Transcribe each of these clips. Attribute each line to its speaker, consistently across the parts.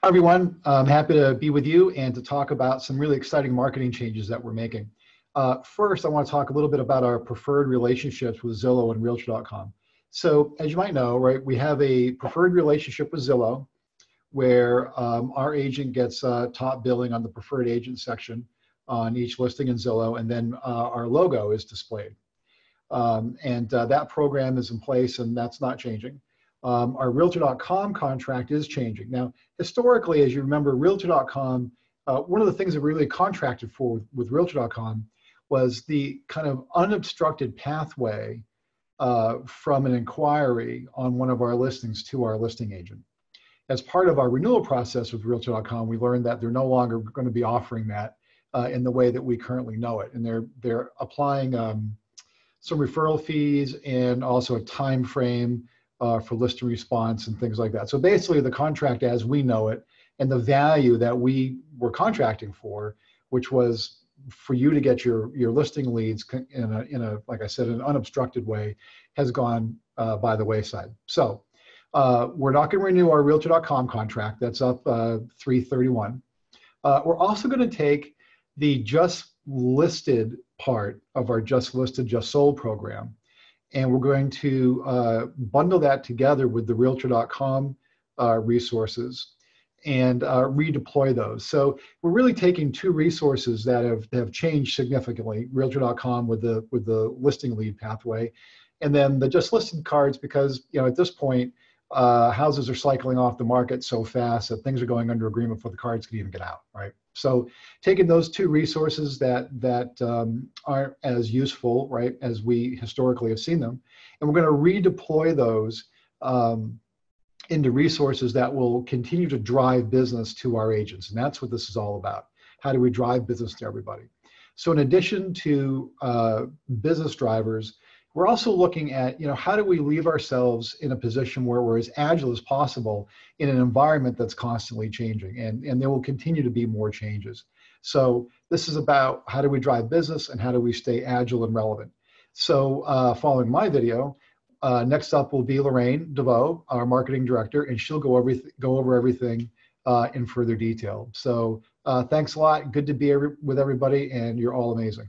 Speaker 1: Hi, everyone. I'm happy to be with you and to talk about some really exciting marketing changes that we're making. First, I want to talk a little bit about our preferred relationships with Zillow and Realtor.com. So, as you might know, right, we have a preferred relationship with Zillow where our agent gets top billing on the preferred agent section on each listing in Zillow, and then our logo is displayed. That program is in place, and that's not changing. Our Realtor.com contract is changing. Now, historically, as you remember, Realtor.com, one of the things that we really contracted for with Realtor.com was the kind of unobstructed pathway from an inquiry on one of our listings to our listing agent. As part of our renewal process with Realtor.com, we learned that they're no longer going to be offering that in the way that we currently know it. And they're applying some referral fees and also a time frame for listing response and things like that. So basically the contract as we know it and the value that we were contracting for, which was for you to get your listing leads in a, like I said, an unobstructed way, has gone by the wayside. So we're not going to renew our Realtor.com contract. That's up 3/31. We're also going to take the just listed part of our just listed, just sold program, and we're going to bundle that together with the Realtor.com resources and redeploy those. So we're really taking two resources that have changed significantly: Realtor.com with the listing lead pathway, and then the just listed cards, because at this point houses are cycling off the market so fast that things are going under agreement before the cards can even get out, right? So taking those two resources that aren't as useful, right, as we historically have seen them, and we're going to redeploy those into resources that will continue to drive business to our agents. And that's what this is all about. How do we drive business to everybody? So in addition to business drivers, we're also looking at, how do we leave ourselves in a position where we're as agile as possible in an environment that's constantly changing, and there will continue to be more changes. So this is about how do we drive business and how do we stay agile and relevant. So following my video, next up will be Lorraine DeVoe, our marketing director, and she'll go over everything in further detail. So thanks a lot. Good to be with everybody, and you're all amazing.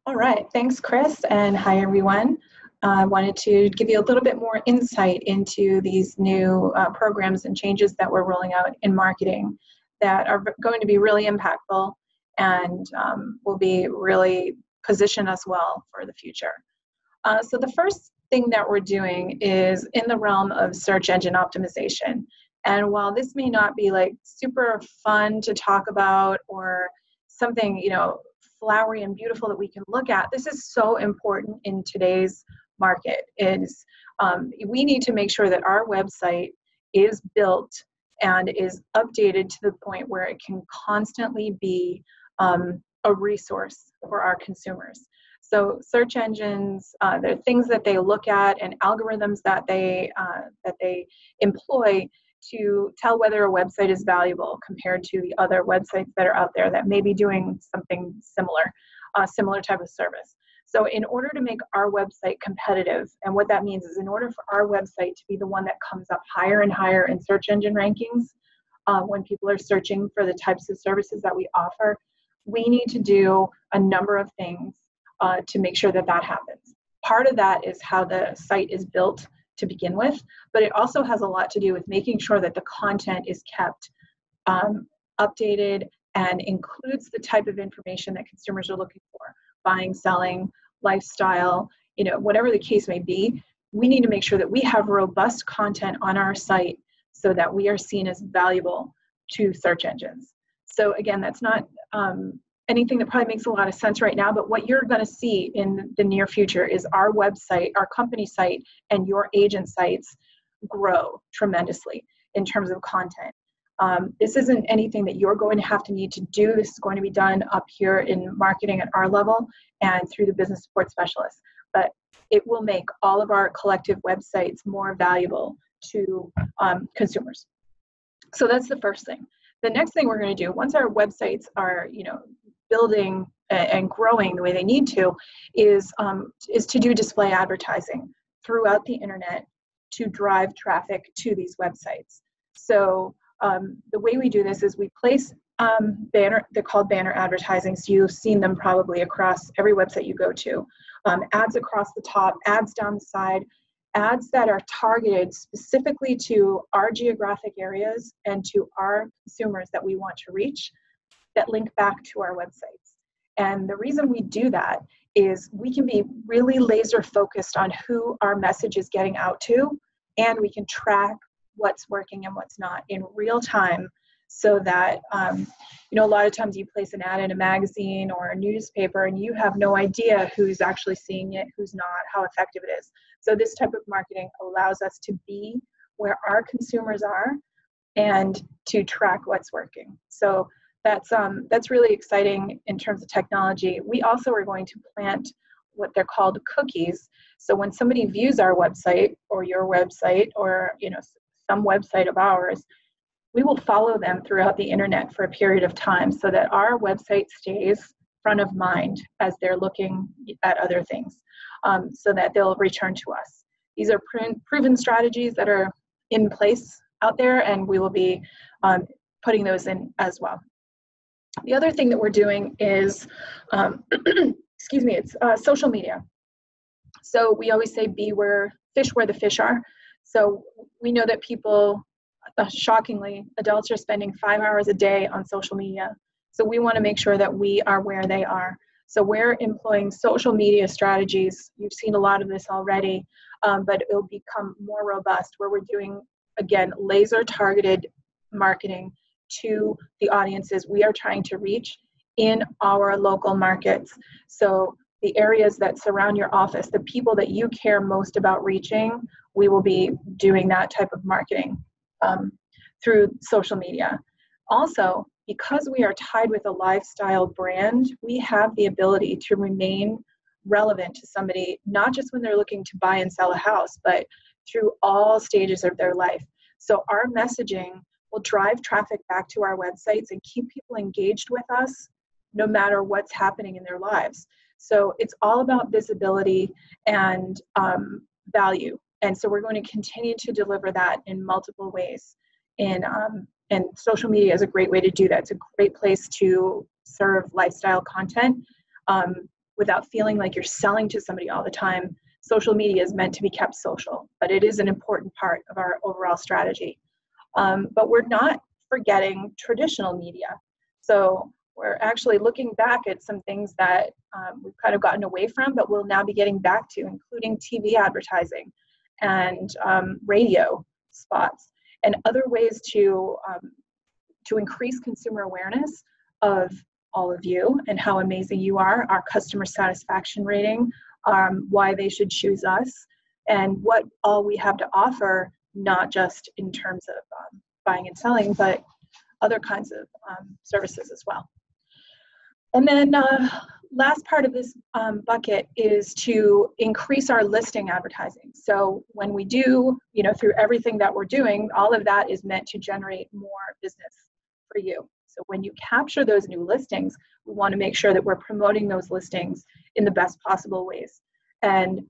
Speaker 2: All right, thanks, Chris, and hi, everyone. I wanted to give you a little bit more insight into these new programs and changes that we're rolling out in marketing that are going to be really impactful and will be really position us well for the future. So the first thing that we're doing is in the realm of search engine optimization. And while this may not be like super fun to talk about or something, flowery and beautiful that we can look at, this is so important in today's market. We need to make sure that our website is built and is updated to the point where it can constantly be a resource for our consumers. So search engines, there are things that they look at and algorithms that they employ to tell whether a website is valuable compared to the other websites that are out there that may be doing something similar, similar type of service. So in order to make our website competitive, and what that means is in order for our website to be the one that comes up higher and higher in search engine rankings, when people are searching for the types of services that we offer, we need to do a number of things to make sure that that happens. Part of that is how the site is built to begin with, but it also has a lot to do with making sure that the content is kept updated and includes the type of information that consumers are looking for: buying, selling, lifestyle, whatever the case may be. We need to make sure that we have robust content on our site so that we are seen as valuable to search engines. So again, that's not anything that probably makes a lot of sense right now, but what you're going to see in the near future is our website, our company site, and your agent sites grow tremendously in terms of content. This isn't anything that you're going to have to need to do. This is going to be done up here in marketing at our level and through the business support specialists. But it will make all of our collective websites more valuable to consumers. So that's the first thing. The next thing we're going to do, once our websites are, building and growing the way they need to, is to do display advertising throughout the internet to drive traffic to these websites. So the way we do this is we place they're called banner advertising, so you've seen them probably across every website you go to. Ads across the top, ads down the side, ads that are targeted specifically to our geographic areas and to our consumers that we want to reach, that link back to our websites. And the reason we do that is we can be really laser focused on who our message is getting out to, and we can track what's working and what's not in real time, so that a lot of times you place an ad in a magazine or a newspaper and you have no idea who's actually seeing it, who's not, how effective it is. So this type of marketing allows us to be where our consumers are and to track what's working. So that's really exciting in terms of technology. We also are going to plant what they're called cookies. So when somebody views our website or your website or some website of ours, we will follow them throughout the internet for a period of time so that our website stays front of mind as they're looking at other things, so that they'll return to us. These are proven strategies that are in place out there, and we will be putting those in as well. The other thing that we're doing is, it's social media. So we always say be where the fish are. So we know that people, shockingly, adults are spending 5 hours a day on social media. So we want to make sure that we are where they are. So we're employing social media strategies. You've seen a lot of this already, but it'll become more robust, where we're doing, again, laser targeted marketing to the audiences we are trying to reach in our local markets. So the areas that surround your office, the people that you care most about reaching, we will be doing that type of marketing through social media. Also, because we are tied with a lifestyle brand, we have the ability to remain relevant to somebody, not just when they're looking to buy and sell a house, but through all stages of their life. So our messaging will drive traffic back to our websites and keep people engaged with us no matter what's happening in their lives. So it's all about visibility and value. And so we're going to continue to deliver that in multiple ways. And social media is a great way to do that. It's a great place to serve lifestyle content without feeling like you're selling to somebody all the time. Social media is meant to be kept social, but it is an important part of our overall strategy. But we're not forgetting traditional media. So we're actually looking back at some things that we've kind of gotten away from, but we'll now be getting back to, including TV advertising and radio spots and other ways to increase consumer awareness of all of you and how amazing you are, our customer satisfaction rating, why they should choose us, and what all we have to offer, not just in terms of buying and selling, but other kinds of services as well. And then last part of this bucket is to increase our listing advertising. So when we do, through everything that we're doing, all of that is meant to generate more business for you. So when you capture those new listings, we want to make sure that we're promoting those listings in the best possible ways. And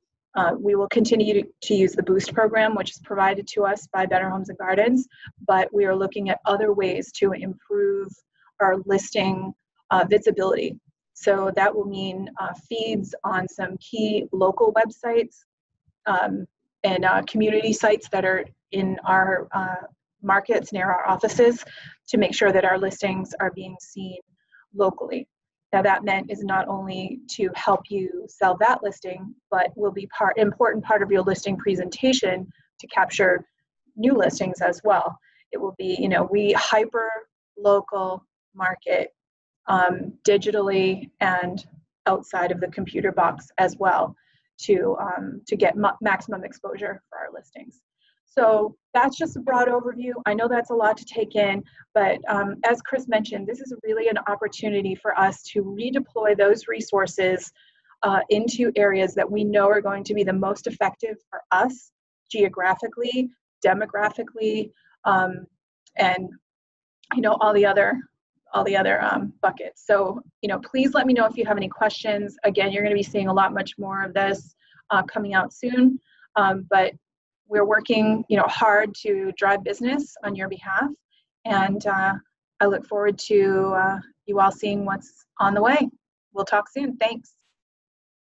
Speaker 2: we will continue to use the Boost program, which is provided to us by Better Homes and Gardens, but we are looking at other ways to improve our listing visibility. So that will mean feeds on some key local websites and community sites that are in our markets near our offices to make sure that our listings are being seen locally. Now that meant is not only to help you sell that listing, but will be important part of your listing presentation to capture new listings as well. It will be, we hyper local market digitally and outside of the computer box as well to get maximum exposure for our listings. So that's just a broad overview. I know that's a lot to take in, but as Chris mentioned, this is really an opportunity for us to redeploy those resources into areas that we know are going to be the most effective for us geographically, demographically, and all the other buckets. So please let me know if you have any questions. Again, you're going to be seeing a lot much more of this coming out soon. But we're working, hard to drive business on your behalf. And I look forward to you all seeing what's on the way. We'll talk soon. Thanks.